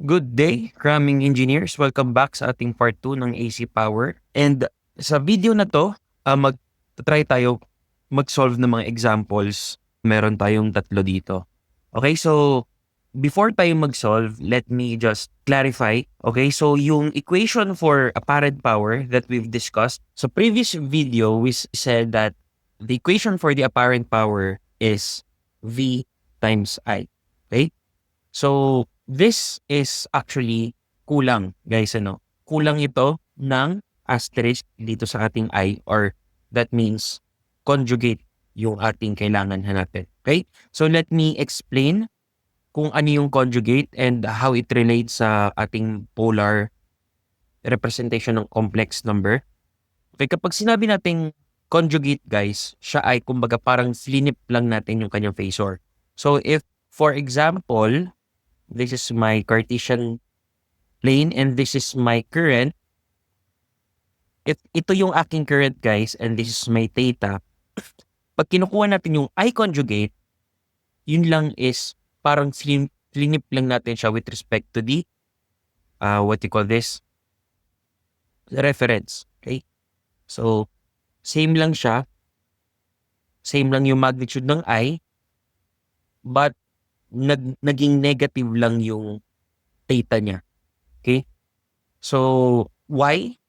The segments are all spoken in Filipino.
Good day, Cramming Engineers. Welcome back sa ating part 2 ng AC Power. And sa video na to, mag-try tayo mag-solve ng mga examples. Meron tayong tatlo dito. Okay, so before tayo mag-solve, let me just clarify. Okay, so yung equation for apparent power that we've discussed, sa previous video, we said that the equation for the apparent power is V times I. Okay? So, this is actually kulang, guys, ano? Kulang ito ng asterisk dito sa ating I, or that means conjugate yung ating kailangan hanapin. Okay? So, let me explain kung ano yung conjugate and how it relates sa ating polar representation ng complex number. Okay, kapag sinabi nating conjugate, guys, siya ay kumbaga parang flinip lang natin yung kanyang phasor. So, if, for example, this is my Cartesian plane and this is my current. If ito yung aking current, guys, and this is my theta, pag kinukuha natin yung I conjugate, yun lang is parang flinip lang natin siya with respect to the, what you call this, reference. Okay? So, same lang siya. Same lang yung magnitude ng I, but naging negative lang yung theta niya. Okay? So, why?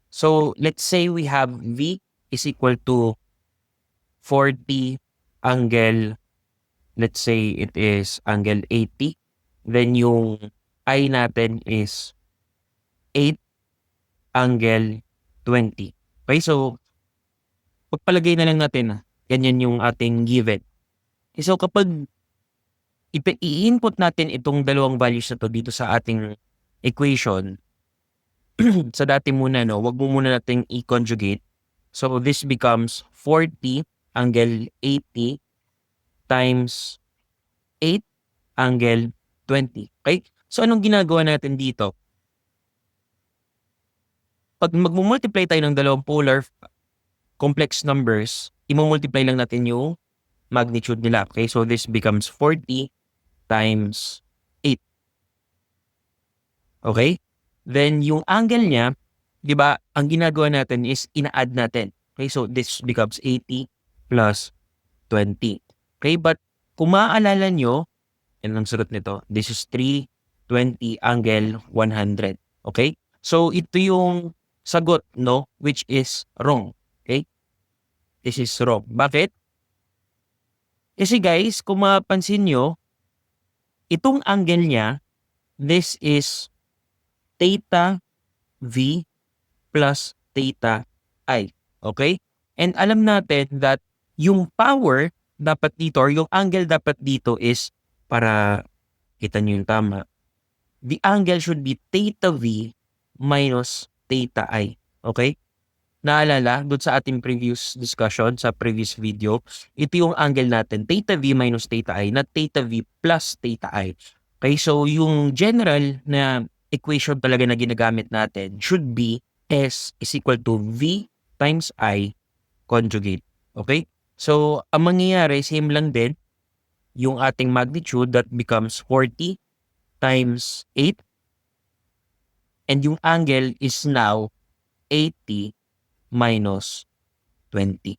So, let's say we have V is equal to 40 angle, let's say it is angle 80. Then yung I natin is 8 angle 20. Okay, so pagpalagay na lang natin, ganyan yung ating given. Okay, so kapag i-input natin itong dalawang values na to dito sa ating equation, sa dati muna, no, wag mo muna nating i-conjugate. So this becomes 40 angle 80 times 8 angle 20. Okay? So anong ginagawa natin dito? Pag magmumultiply tayo ng dalawang polar complex numbers, imumultiply lang natin yung magnitude nila. Okay? So this becomes 40 times 8. Okay? Then yung angle niya, di ba, ang ginagawa natin is ina-add natin. Okay? So this becomes 80 plus 20. Okay? But kung maaalala nyo, yan ang sulat nito, this is 320 angle 100. Okay? So ito yung sagot, no? Which is wrong. Okay? This is wrong. Bakit? Kasi guys, kung mapansin nyo, itong angle niya, this is theta V plus theta I. Okay? And alam natin that yung power dapat dito, or yung angle dapat dito is, para kita nyo yung tama, the angle should be theta V minus theta I. Okay? Naalala, doon sa ating previous discussion, sa previous video, ito yung angle natin, theta V minus theta I, not theta V plus theta I. Okay, so yung general na equation talaga na ginagamit natin should be S is equal to V times I conjugate. Okay? So, ang mangyayari, same lang din, yung ating magnitude that becomes 40 times 8, and yung angle is now 80 minus 20.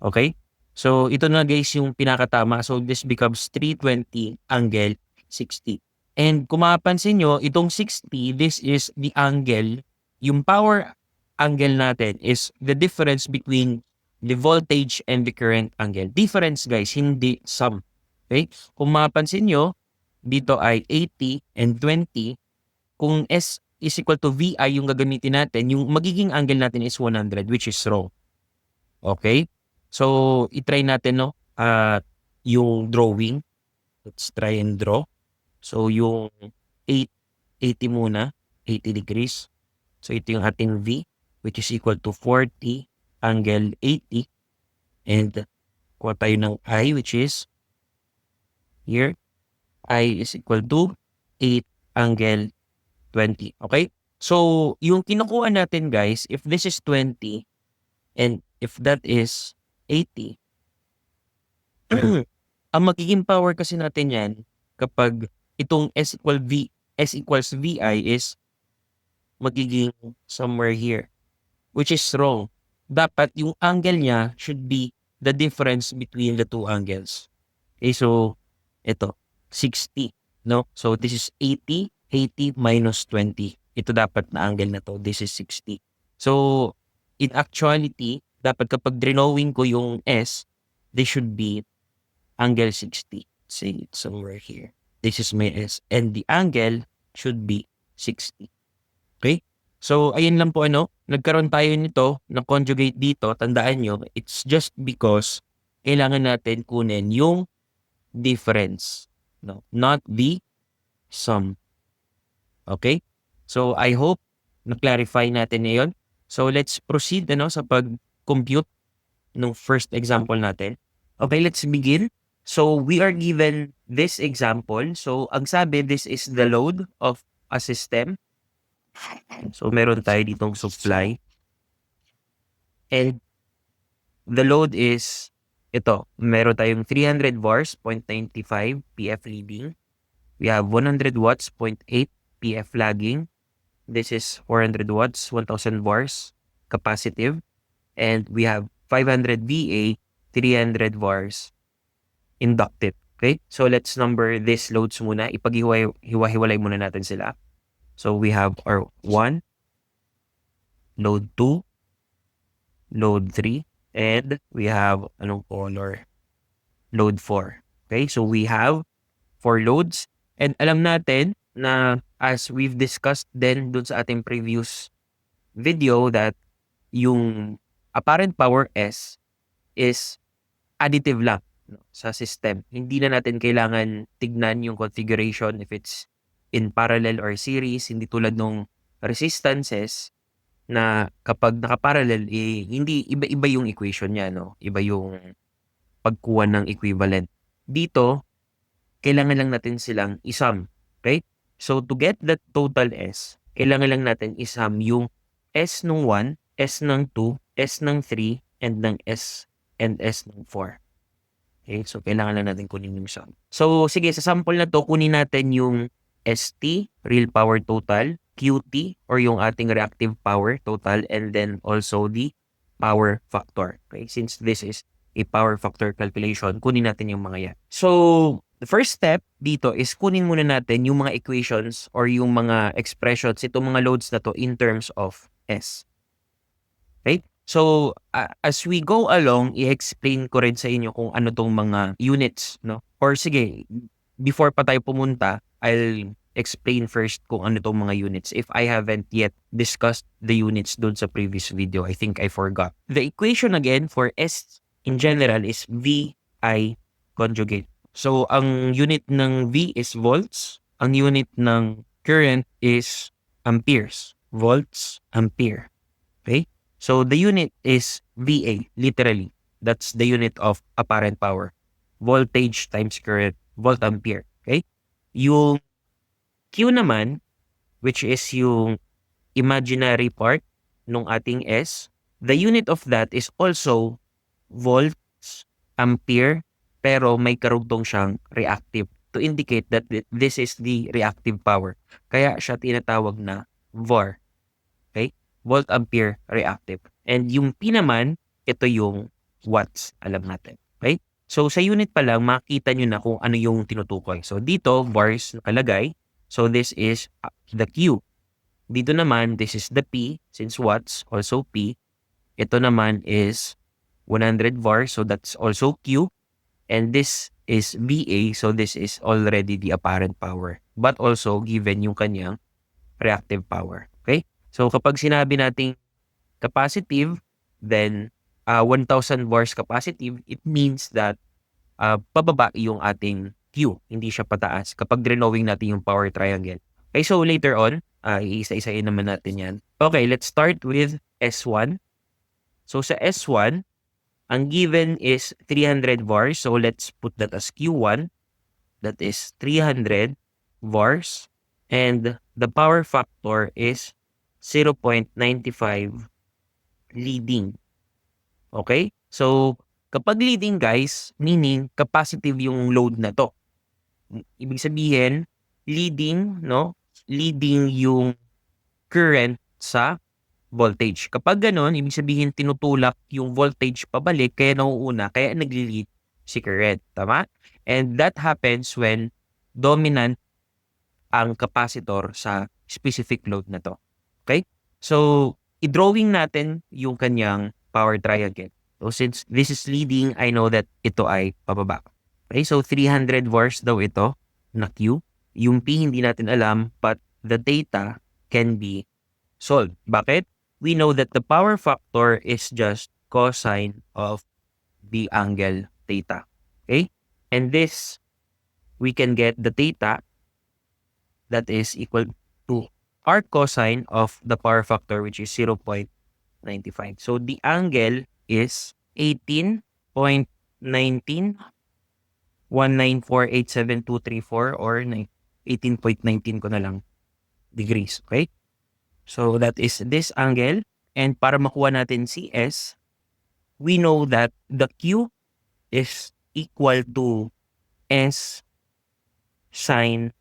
Okay? So, ito na guys yung pinakatama. So, this becomes 320 angle 60. And kung mapapansin nyo, itong 60, this is the angle, yung power angle natin is the difference between the voltage and the current angle. Difference guys, hindi sum. Okay? Kung mapapansin nyo, dito ay 80 and 20. Kung S is equal to VI yung gagamitin natin, yung magiging angle natin is 100, which is wrong. Okay? So, itry natin, no? Yung drawing. Let's try and draw. So, yung 80 muna, 80 degrees. So, ito yung ating V, which is equal to 40 angle 80. And, kuha tayo ng I, which is here. I is equal to 8 angle 20. Okay? So, yung kinukuha natin, guys, if this is 20, and if that is 80, ang magiging power kasi natin yan, kapag itong S equal V, S equals VI is magiging somewhere here, which is wrong. Dapat yung angle niya should be the difference between the two angles. Okay, so ito, 60, no? So this is 80, 80 minus 20. Ito dapat na angle na to. This is 60. So in actuality, dapat kapag drawing ko yung S, they should be angle 60. Say it somewhere here. This is my S. And the angle should be 60. Okay? So, ayun lang po nagkaroon tayo nito ng conjugate dito. Tandaan nyo, it's just because kailangan natin kunin yung difference. No? Not the sum. Okay? So, I hope na-clarify natin na yun. So, let's proceed sa pag-compute ng first example natin. Okay, let's begin. So, we are given this example. So, ang sabi, this is the load of a system. So, meron tayo ditong supply. And the load is, ito, meron tayong 300 bars, 0.95 PF leading. We have 100 watts, 0.8 PF lagging. This is 400 watts, 1,000 bars, capacitive. And we have 500 VA, 300 bars, inductive. Okay? So, let's number these loads muna. Ipaghiwa-hiwalay muna natin sila. So, we have our 1, load 2, load 3, and we have, anong color? Load 4. Okay? So, we have 4 loads. And alam natin na as we've discussed then dun sa ating previous video that yung apparent power S is additive lang sa system. Hindi na natin kailangan tignan yung configuration if it's in parallel or series, hindi tulad nung resistances na kapag nakaparallel, hindi iba-iba yung equation niya, no? Iba yung pagkuha ng equivalent. Dito, kailangan lang natin silang isum. Okay? So, to get the total S, kailangan lang natin isum yung S ng 1, S ng 2, S ng 3, and ng S ng 4. Okay? So, kailangan lang natin kunin yung sum. So, sige, sa sample na to, kunin natin yung ST, real power total, QT, or yung ating reactive power total, and then also the power factor. Okay? Since this is a power factor calculation, kunin natin yung mga yan. So, the first step dito is kunin muna natin yung mga equations or yung mga expressions, itong mga loads na to in terms of S. Okay? So, as we go along, i-explain ko rin sa inyo kung ano tong mga units, no? Or sige, before pa tayo pumunta, I'll explain first kung ano tong mga units if I haven't yet discussed the units dun sa previous video. I think I forgot. The equation again for S in general is VI conjugate. So, ang unit ng V is volts. Ang unit ng current is amperes. Volts, ampere. Okay? So, the unit is VA, literally. That's the unit of apparent power. Voltage times current, volt ampere. Okay? Yung Q naman, which is yung imaginary part ng ating S, the unit of that is also volts, ampere, pero may karugtong siyang reactive to indicate that this is the reactive power. Kaya siya tinatawag na VAR. Okay? Volt, ampere, reactive. And yung P naman, ito yung watts. Alam natin. Okay? So, sa unit pa lang, makita nyo na kung ano yung tinutukoy. So, dito, VARs nakalagay. So, this is the Q. Dito naman, this is the P, since watts, also P. Ito naman is 100 VAR, so that's also Q. And this is VA, so this is already the apparent power. But also, given yung kanyang reactive power. Okay? So, kapag sinabi nating capacitive, then 1,000 bars capacitive, it means that pababa yung ating Q, hindi siya pataas kapag drawing natin yung power triangle. Okay, so later on, iisa-isain naman natin yan. Okay, let's start with S1. So sa S1, ang given is 300 bars. So let's put that as Q1. That is 300 bars. And the power factor is 0.95 leading. Okay? So, kapag leading guys, meaning capacitive yung load na to. Ibig sabihin, leading, no? leading yung current sa voltage. Kapag gano'n, ibig sabihin tinutulak yung voltage pabalik kaya nauuna, kaya nagli-lead si current. Tama? And that happens when dominant ang capacitor sa specific load na to. Okay? So, i-drawing natin yung kanyang power triangle. So, since this is leading, I know that ito ay pababa. Okay? So, 300 volts daw ito na Q. Yung P hindi natin alam, but the data can be solved. Bakit? We know that the power factor is just cosine of the angle theta. Okay? And this, we can get the theta that is equal to arc cosine of the power factor, which is 0.95. So the angle is 18.1919487234 or 18.19 ko na lang degrees. Okay? So that is this angle. And para makuha natin CS, we know that the Q is equal to S sine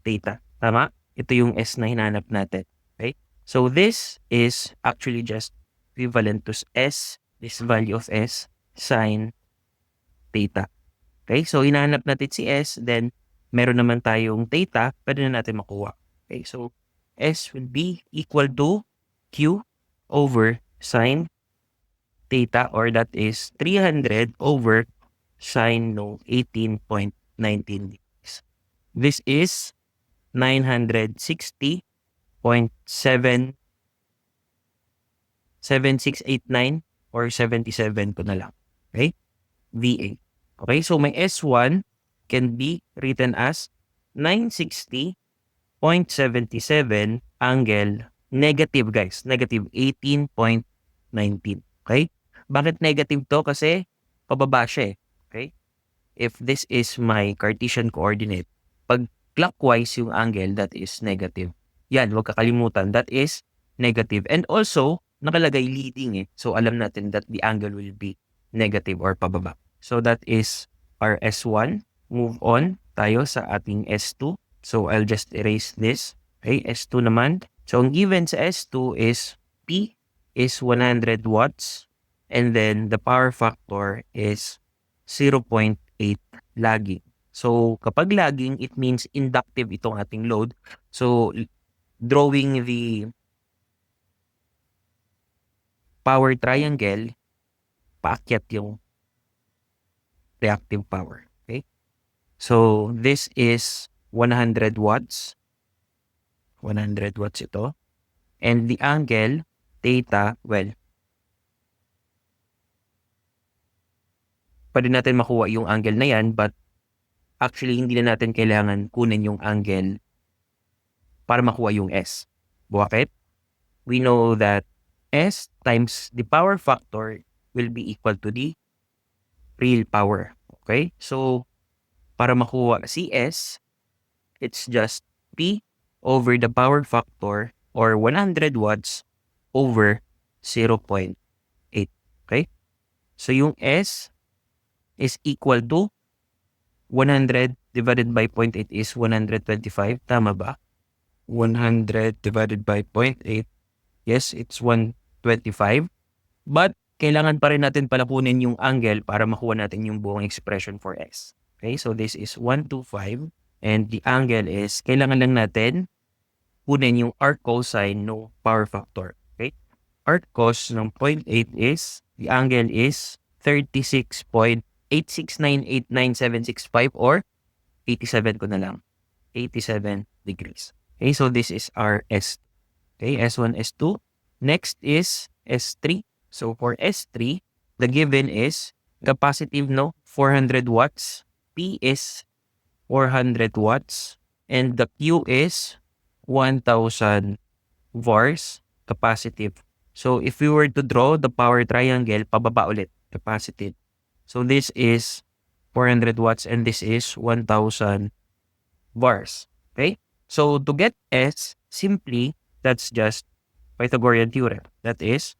theta. Tama? Ito yung S na hinanap natin. Okay? So this is actually just equivalent to S, this value of S, sine theta. Okay? So hinanap natin si S, then meron naman tayong theta, pwede na natin makuha. Okay? So S will be equal to Q over sine theta, or that is 300 over sine no 18.19 degrees. This is 960.7689 or 77 ko na lang. Okay? VA. Okay, so my S1 can be written as 960.77 angle negative, guys. Negative 18.19. Okay? Bakit negative to? Kasi pababa siya eh. Okay? If this is my Cartesian coordinate, pag clockwise yung angle, that is negative. Yan, huwag kakalimutan. That is negative. And also, nakalagay leading eh. So, alam natin that the angle will be negative or pababa. So, that is our S1. Move on tayo sa ating S2. So, I'll just erase this. Okay, S2 naman. So, ang given sa S2 is P is 100 watts. And then, the power factor is 0.8 lagging. So, kapag lagging, it means inductive itong ating load. So, drawing the power triangle, paakyat yung reactive power. Okay? So, this is 100 watts. 100 watts ito. And the angle, theta, well, pwede natin makuha yung angle na yan, but actually, hindi na natin kailangan kunin yung angle para makuha yung S. Bakit? We know that S times the power factor will be equal to the real power. Okay? So, para makuha si S, it's just P over the power factor or 100 watts over 0.8. Okay? So, yung S is equal to 100 divided by 0.8 is 125. Tama ba? 100 divided by 0.8. Yes, it's 125. But, kailangan pa rin natin palakunin yung angle para makuha natin yung buong expression for S. Okay, so this is 125. And the angle is, kailangan lang natin kunin yung arc cosine no power factor. Okay? Arc cos ng 0.8 is, the angle is 36.8698965 or 87 ko na lang. 87 degrees. Okay, so this is our S. Okay, S1, S2. Next is S3. So for S3, the given is capacitive no 400 watts. P is 400 watts. And the Q is 1000 vars capacitive. So if we were to draw the power triangle, pababa ulit, capacitive. So this is 400 watts and this is 1000 vars. Okay? So to get S, simply, that's just Pythagorean theorem. That is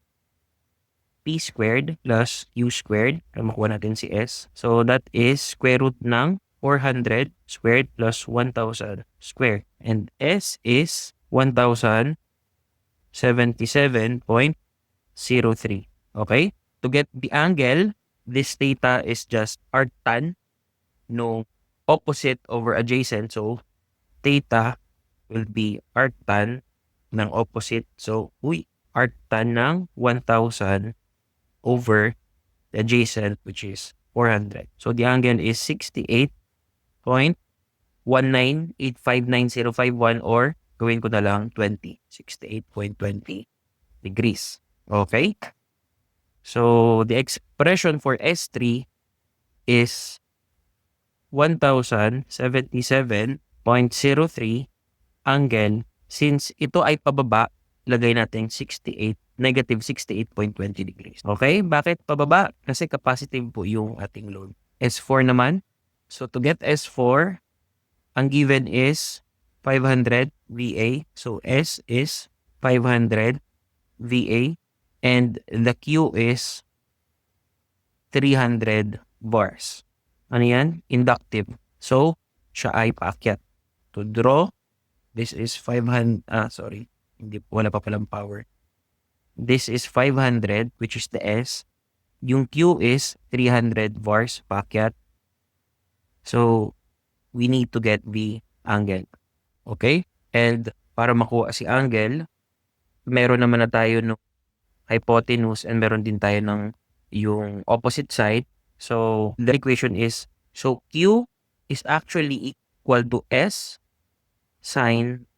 P squared plus Q squared. Makuha natin si S. So that is square root ng 400 squared plus 1,000 squared. And S is 1,077.03. Okay? To get the angle, this theta is just arctan no opposite over adjacent. So, theta will be arctan ng opposite. So, arctan ng 1,000 over the adjacent, which is 400. So, the angle is 68.19859.051 or gawin ko na lang 20. 68.20 degrees. Okay? So, the expression for S3 is 1,077.03 angle. Since ito ay pababa, lagay natin negative 68.20 degrees. Okay? Bakit pababa? Kasi capacitive po yung ating load. S4 naman. So, to get S4, ang given is 500 VA. So, S is 500 VA. And the Q is 300 bars. Ano yan? Inductive. So, siya ay paakyat. To draw, this is 500, wala pa palang power. This is 500, which is the S. Yung Q is 300 bars paakyat. So, we need to get the angle. Okay? And para makuha si angle, meron naman na tayo ng hypotenuse and meron din tayo ng yung opposite side. So, the equation is, so Q is actually equal to S sine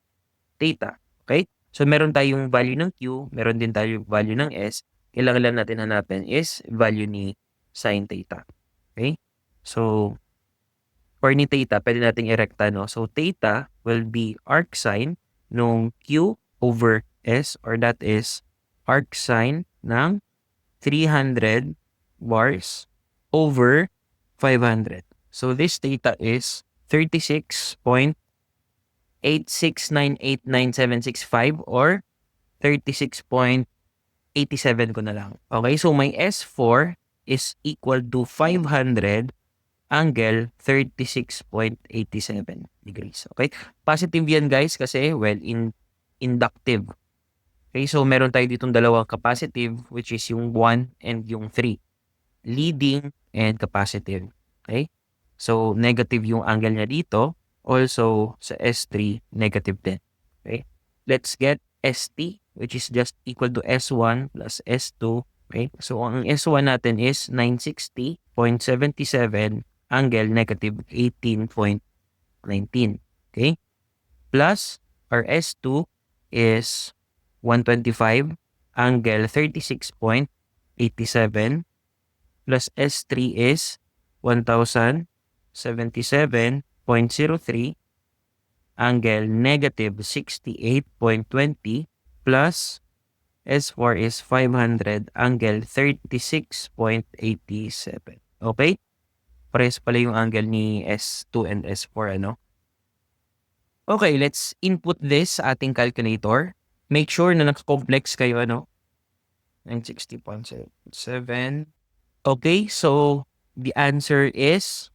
theta. Okay? So, meron tayong value ng Q, meron din tayong value ng S. Kailangan lang natin hanapin is value ni sine theta. Okay? So, for ni theta, pwede nating erekta, no? So, theta will be arc sine nung Q over S, or that is arc sine ng 300 bars over 500. So, this theta is 36.86989.765 or 36.87 ko na lang. Okay, so my S4 is equal to 500 angle 36.87 degrees. Okay, positive yan guys kasi, well, inductive. Okay, so meron tayo ditong dalawang capacitive, which is yung 1 and yung 3. Leading and capacitive. Okay? So, negative yung angle niya dito. Also, sa S3, negative din. Okay? Let's get ST, which is just equal to S1 plus S2. Okay? So, ang S1 natin is 960.77 angle negative 18.19. Okay? Plus, our S2 is 125 angle 36.87 plus S3 is 1,077.03 angle negative 68.20 plus S4 is 500 angle 36.87. Okay? Parehas pala yung angle ni S2 and S4, ano? Okay, let's input this sa ating calculator. Make sure na naka-complex kayo, ano? 960.7. Okay, so the answer is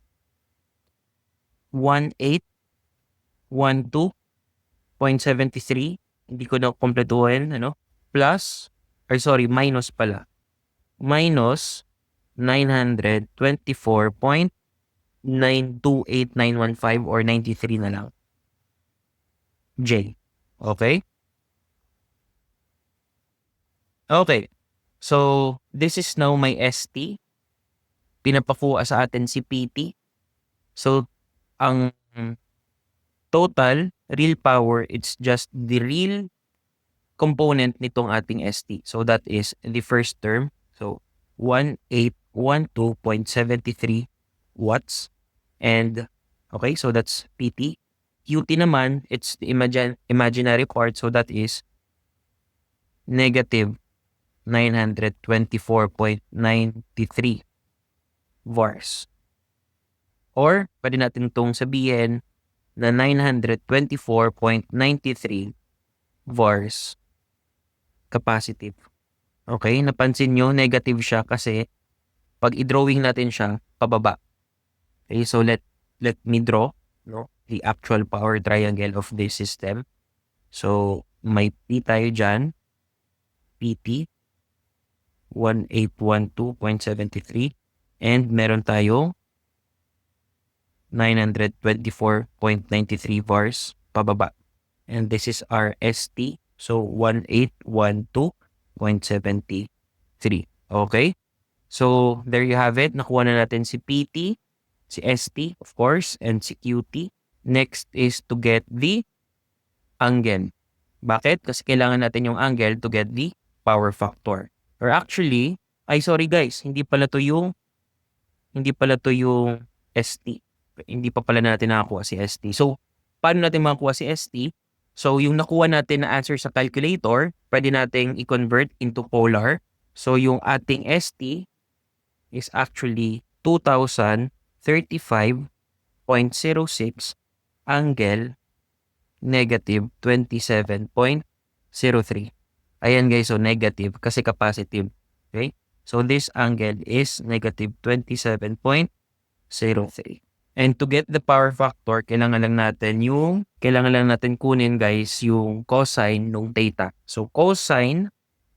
1812.73. Hindi ko na kompletuhin, ano? Plus, minus pala. Minus 924.928915 or 93 na lang. J. Okay? Okay. So, this is now my ST. Pinapakuha sa atin si PT. So, ang total real power, it's just the real component nitong ating ST. So, that is the first term. So, 1812.73 watts. And, okay, so that's PT. QT naman, it's the imaginary part. So, that is negative 924.93 vars. Or, pwede natin itong sabihin na 924.93 vars capacitive. Okay, napansin nyo, negative siya kasi pag i-drawing natin siya, pababa. Okay, so let me draw, no, the actual power triangle of this system. So, may P tayo dyan, PT, 1812.73, and meron tayo 924.93 bars pababa. And this is our ST, so 1812.73. Okay? So, there you have it. Nakuha na natin si PT, si ST, of course, and si QT. Next is to get the angle. Bakit? Kasi kailangan natin yung angle to get the power factor. Or actually, sorry guys, hindi pala to yung ST. Hindi pa pala natin nakakuha si ST. So, paano natin makakuha si ST? So, yung nakuha natin na answer sa calculator, pwede nating i-convert into polar. So, yung ating ST is actually 2035.06 angle negative 27.03. Ayan guys, so negative kasi capacitive. Okay? So this angle is negative 27.03. And to get the power factor, kailangan lang natin kunin guys yung cosine ng theta. So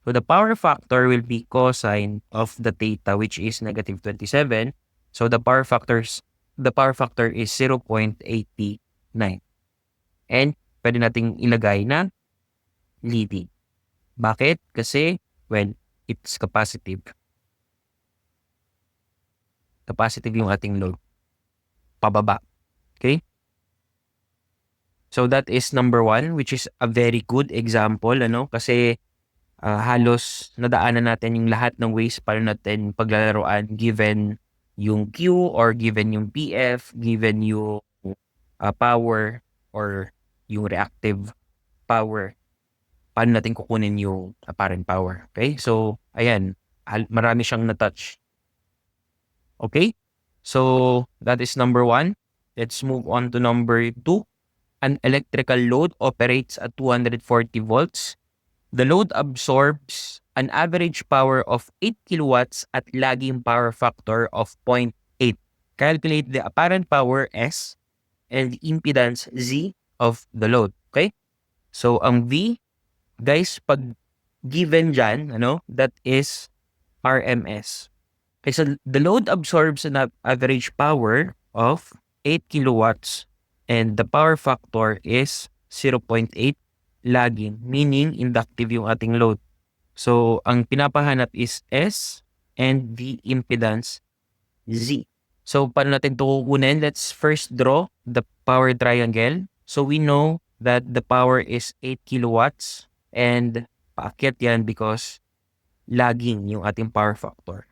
the power factor will be cosine of the theta, which is negative 27. So the power factor is 0.89. And pwede nating ilagay na leading. Bakit? Kasi, well, it's capacitive. Capacitive yung ating load. Pababa. Okay? So that is number 1, which is a very good example, kasi halos nadaanan natin yung lahat ng ways para natin paglalaroan given yung Q or given yung PF, given yung power or yung reactive power. Paano natin kukunin yung apparent power? Okay? So, ayan. Marami siyang na-touch. Okay? So, that is number 1. Let's move on to number 2. An electrical load operates at 240 volts. The load absorbs an average power of 8 kilowatts at lagging power factor of 0.8. Calculate the apparent power S and the impedance Z of the load. Okay? So, ang V, guys, pag given dyan, that is RMS. Okay, so the load absorbs an average power of 8 kilowatts and the power factor is 0.8 lagging, meaning inductive yung ating load. So, ang pinapahanap is S and the impedance Z. So, paano natin ito kukunin? Let's first draw the power triangle. So, we know that the power is 8 kilowatts and paakyat yan because lagging yung ating power factor.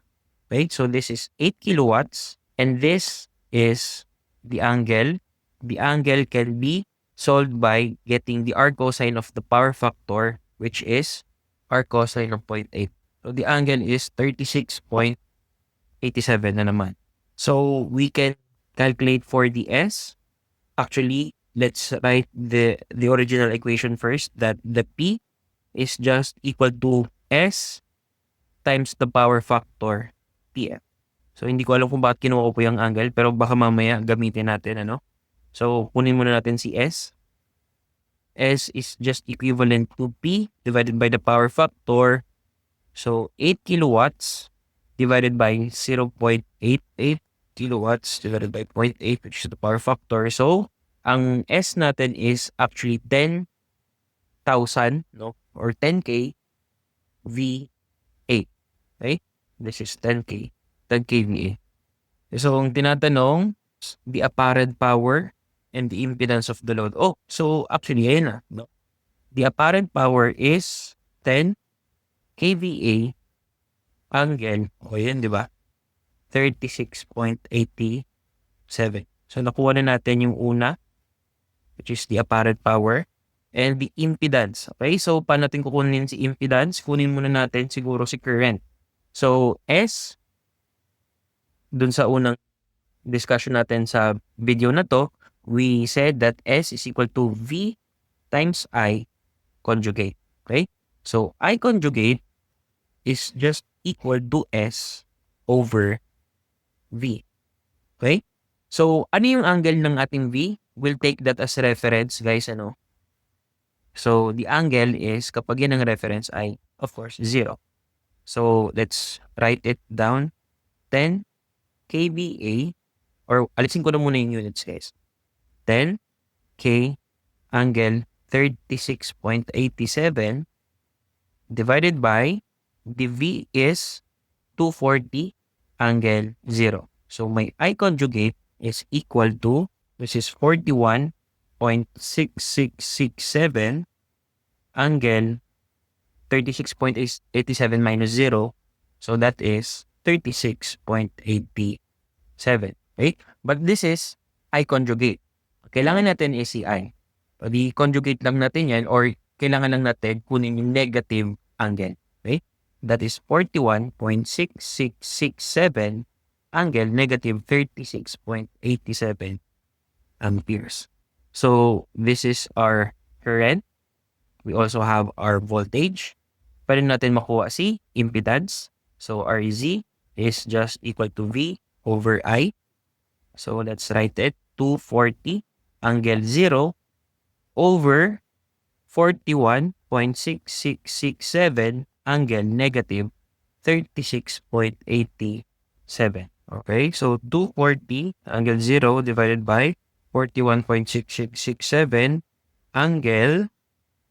Okay? So, this is 8 kilowatts and this is the angle. The angle can be solved by getting the arc cosine of the power factor, which is arc cosine of 0.8. So, the angle is 36.87 na naman. So, we can calculate for the S. Actually, let's write the original equation first, that the P is just equal to S times the power factor PF. So, hindi ko alam kung bakit kinuha ko po yung angle, pero baka mamaya gamitin natin, So, kunin muna natin si S. S is just equivalent to P divided by the power factor. So, 8 kilowatts divided by 0.88 kilowatts divided by 0.8, which is the power factor. So, ang S natin is actually 10,000, or 10K VA. Okay? This is 10K VA. So, ang tinatanong, the apparent power and the impedance of the load. Oh, so actually, ayan na. The apparent power is 10 kVA angle. O yan, di ba? 36.87. So, nakuha na natin yung una, which is the apparent power, and the impedance. Okay? So, paano natin kukunin si impedance? Kunin muna natin siguro si current. So, S, dun sa unang discussion natin sa video na to, we said that S is equal to V times I conjugate. Okay? So, I conjugate is just equal to S over V. Okay? So, ano yung angle ng ating V? We'll take that as reference, guys, ano? So, the angle is, kapag yan ang reference ay, of course, 0. So, let's write it down. 10 kVA, or alisin ko na muna yung units, guys. 10 K angle 36.87 divided by the V is 240 angle 0. So, my I conjugate is equal to, this is 41.6667 angle 36.87 minus 0. So, that is 36.87. Okay? But this is I conjugate. Kailangan natin is si I. So, di conjugate lang natin yan, or kailangan lang natin kunin yung negative angle. Okay? That is 41.6667 angle negative 36.87 amperes. So, this is our current. We also have our voltage. Pwede natin makuha si impedance. So, our Z is just equal to V over I. So, let's write it. 240 angle 0 over 41.6667 angle negative 36.87. Okay, so 240 angle 0 divided by 41.6667 angle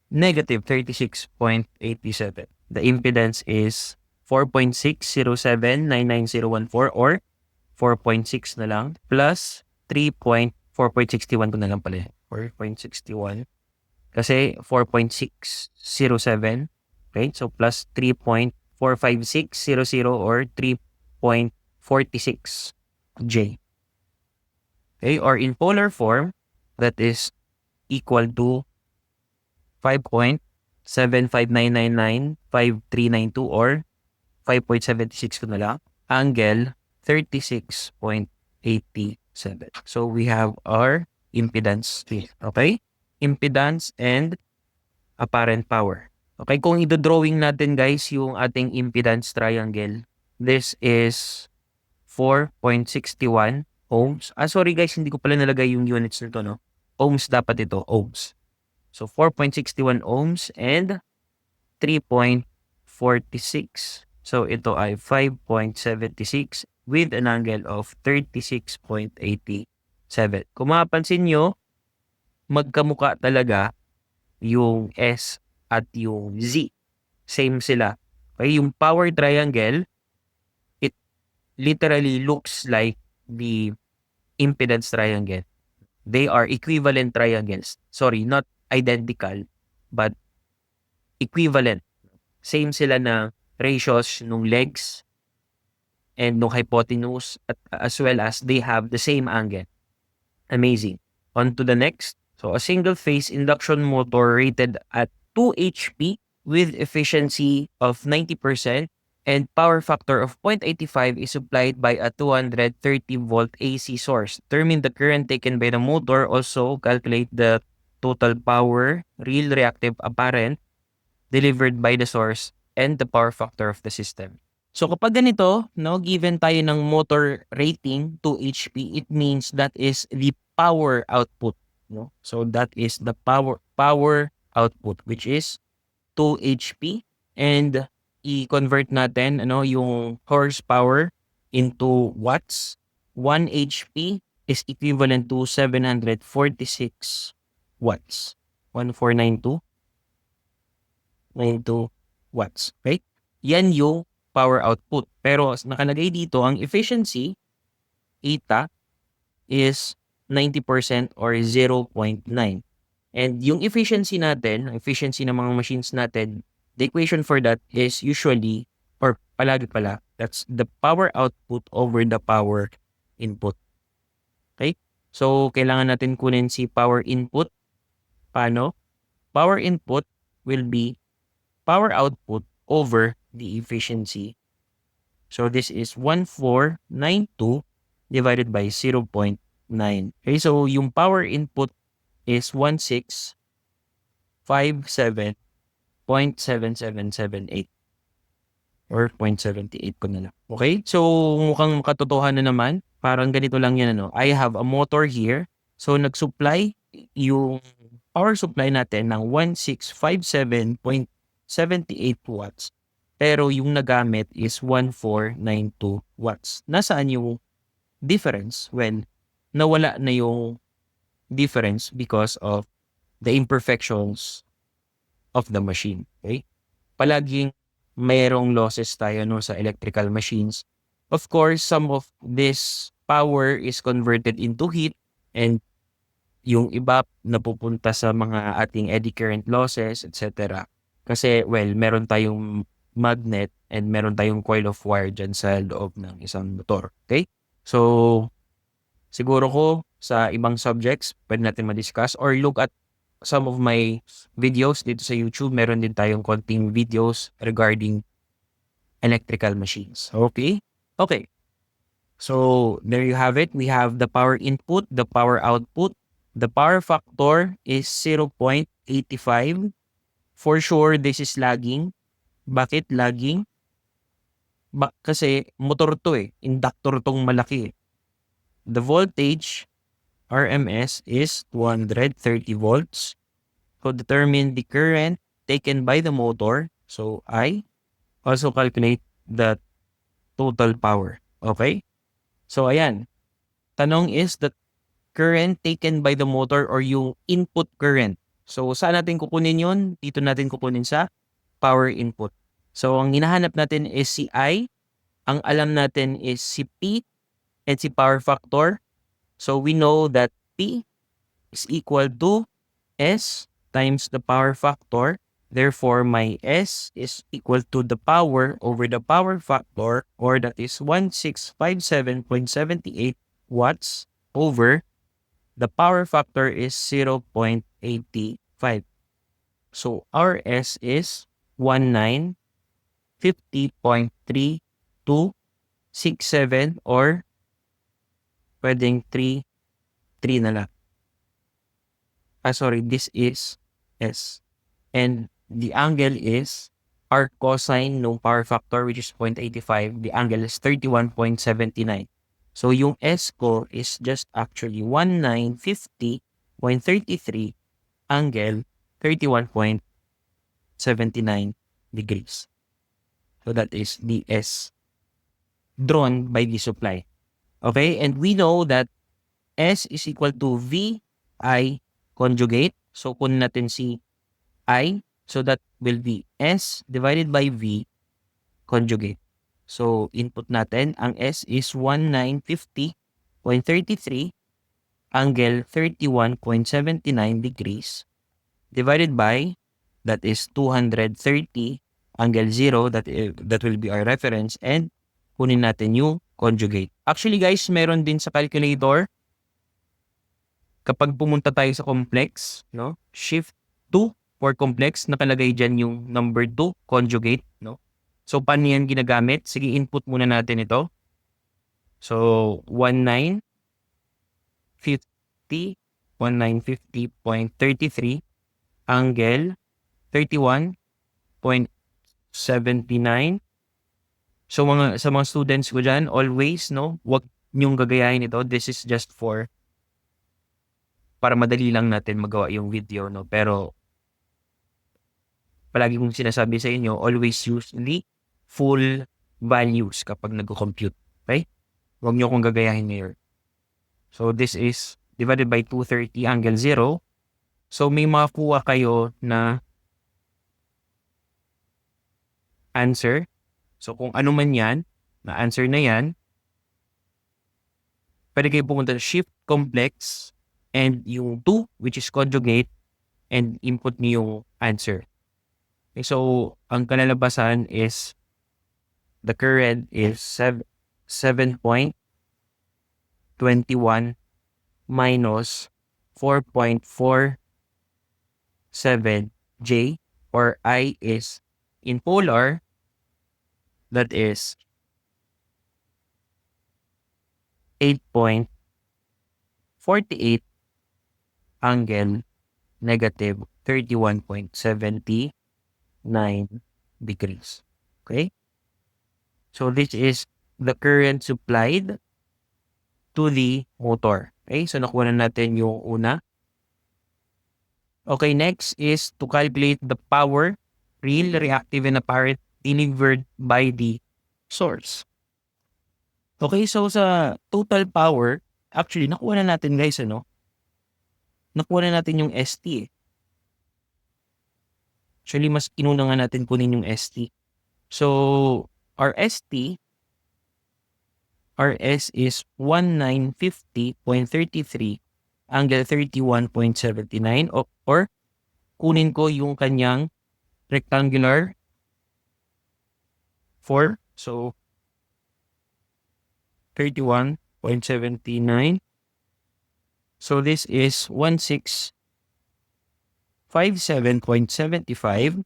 negative 36.87. The impedance is 4.607-99014 or 4.6 na lang plus 4.61 ko na lang pala. 4.61 kasi 4.607. Okay, so plus 3.45600 or 3.46 J. Okay, or in polar form, that is equal to 5.759995392 or 5.76 ko na lang, angle 36.87. So we have our impedance here. Okay? Impedance and apparent power. Okay, kung i-drawing natin guys yung ating impedance triangle, this is 4.61 ohms. Sorry guys, hindi ko pala nalagay yung units nito, no? Ohms dapat ito, ohms. So 4.61 ohms and 3.46. So ito ay 5.76 with an angle of 36.87. Kung mapapansin nyo, magkamukha talaga yung S at yung Z. Same sila. Okay, yung power triangle, it literally looks like the impedance triangle. They are equivalent triangles. Sorry, not identical, but equivalent. Same sila na ratios nung legs and nung hypotenuse, at as well as they have the same angle. Amazing. On to the next. So, a single-phase induction motor rated at 2 HP with efficiency of 90% and power factor of 0.85 is supplied by a 230-volt AC source. Determine the current taken by the motor. Also, calculate the total power, real, reactive, apparent, delivered by the source, and the power factor of the system. So kapag ganito, no, given tayo ng motor rating 2 HP, it means that is the power output, no? So that is the power output, which is 2 HP, and i-convert natin yung horsepower into watts. 1 HP is equivalent to 746 watts. 14992 watts. Okay? Yan yung power output. Pero nakalagay dito, ang efficiency, eta, is 90% or 0.9. And yung efficiency natin, efficiency ng mga machines natin, the equation for that is usually, or palagi pala, that's the power output over the power input. Okay? So, kailangan natin kunin si power input. Paano? Power input will be power output over the efficiency. So, this is 1492 divided by 0.9. Okay, so yung power input is 1657.7778 or 0.78 ko na lang. Okay, so mukhang makatotohanan naman. parang ganito lang yan ano. I have a motor here. So nag-supply yung power supply natin ng 1657.78 watts. Pero yung nagamit is 1492 watts. Nasaan yung difference? Well, nawala na yung difference because of the imperfections of the machine. Okay? Palaging mayroong losses tayo no, sa electrical machines. Of course, some of this power is converted into heat and yung iba napupunta sa mga ating eddy current losses, etc. Kasi, well, meron tayong magnet and meron tayong coil of wire dyan sa loob ng isang motor. Okay? So, siguro ko sa ibang subjects, pwede natin ma-discuss or look at some of my videos dito sa YouTube. Meron din tayong konting videos regarding electrical machines. Okay? Okay. So, there you have it. We have the power input, the power output. The power factor is 0.85. For sure, this is lagging. Bakit lagging? Kasi motor to eh. Inductor tong malaki eh. The voltage, RMS, is 230 volts. So, determine the current taken by the motor. So, I also calculate the total power. Okay? So, ayan. Tanong is the current taken by the motor or yung input current. So, saan natin kukunin yun? Dito natin kukunin sa power input. So, ang hinahanap natin is si I. Ang alam natin is si P and si power factor. So, we know that P is equal to S times the power factor. Therefore, my S is equal to the power over the power factor, or that is 1657.78 watts over the power factor is 0.85. So, our S is 1950.3267 or pwedeng 3 na lang. Sorry, this is S. And the angle is our cosine ng power factor, which is 0.85. The angle is 31.79. So, yung S ko is just actually 1950.33 angle 31.79 degrees. So, that is the S drawn by the supply. Okay? And we know that S is equal to VI conjugate. So, kunin natin si I. So, that will be S divided by V conjugate. So, input natin, ang S is 1950.33 angle 31.79 degrees divided by, that is 230 angle 0, that will be our reference, and kunin natin yung conjugate. Actually guys, meron din sa calculator, kapag pumunta tayo sa complex, no? Shift 2 for complex, nakalagay dyan yung number 2, conjugate, no? So, paano yan ginagamit? Sige, input muna natin ito. So, 1950.33 angle 31.79. So, sa mga students ko dyan, always, no? Huwag niyong gagayahin ito. This is just para madali lang natin magawa yung video, no? Pero, palagi kong sinasabi sa inyo, always use the full values kapag nag-compute. Okay? Huwag niyo kong gagayahin ngayon. So, this is divided by 230 angle 0. So, may makuha kayo na answer. So, kung ano man yan, na answer na yan, pwede kayo pumunta sa shift complex and yung 2, which is conjugate, and input niyo yung answer. Okay, so, ang kalalabasan is the current is 7.21 minus 4.47 J, or I is in polar, that is 8.48 angle negative 31.79 degrees. Okay? So, this is the current supplied to the motor. Okay, so nakuha na natin yung una. Okay, next is to calculate the power, real, reactive, and apparent delivered by the source. Okay, so sa total power, actually, nakuha na natin guys, ano? Nakuha na natin yung ST. Actually, mas inuna nga natin kunin yung ST. So, our ST, RS is 1950.33 angle 31.79 or kunin ko yung kanyang rectangular 4. So, 31.79. So, this is 1657.75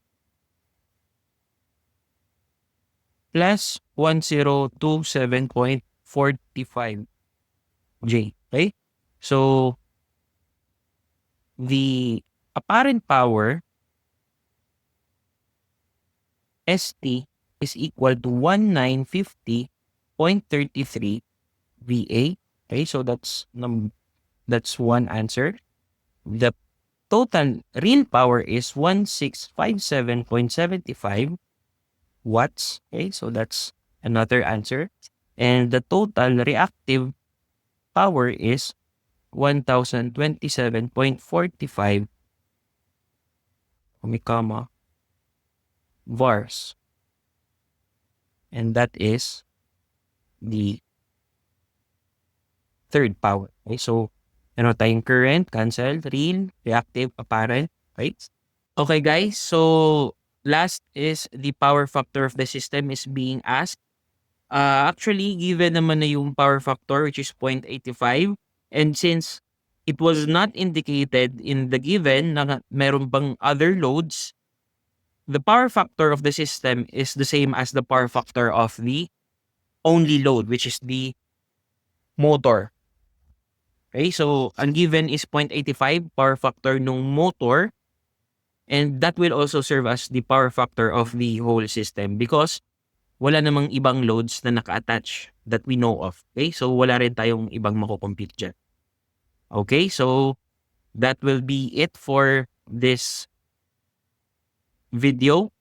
plus 1027.45 J. Okay? So, the apparent power ST is equal to 1950.33 VA. Okay, so that's one answer. The total real power is 1657.75 watts. Okay, so that's another answer. And the total reactive power is 1027.45 vars. And that is the third power. Okay, so ano tayong current, cancelled, real, reactive, apparent, right? Okay guys, so last is the power factor of the system is being asked. Actually, given naman na yung power factor which is 0.85, and since it was not indicated in the given na meron bang other loads, the power factor of the system is the same as the power factor of the only load, which is the motor. Okay, so ang given is 0.85 power factor ng motor, and that will also serve as the power factor of the whole system because wala namang ibang loads na naka-attach that we know of. Okay, so wala rin tayong ibang mako-compute dyan. Okay, so that will be it for this video.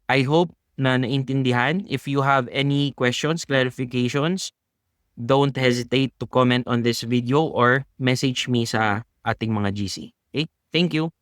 I hope na naintindihan. If you have any questions, clarifications, don't hesitate to comment on this video or message me sa ating mga GC. Okay? Thank you.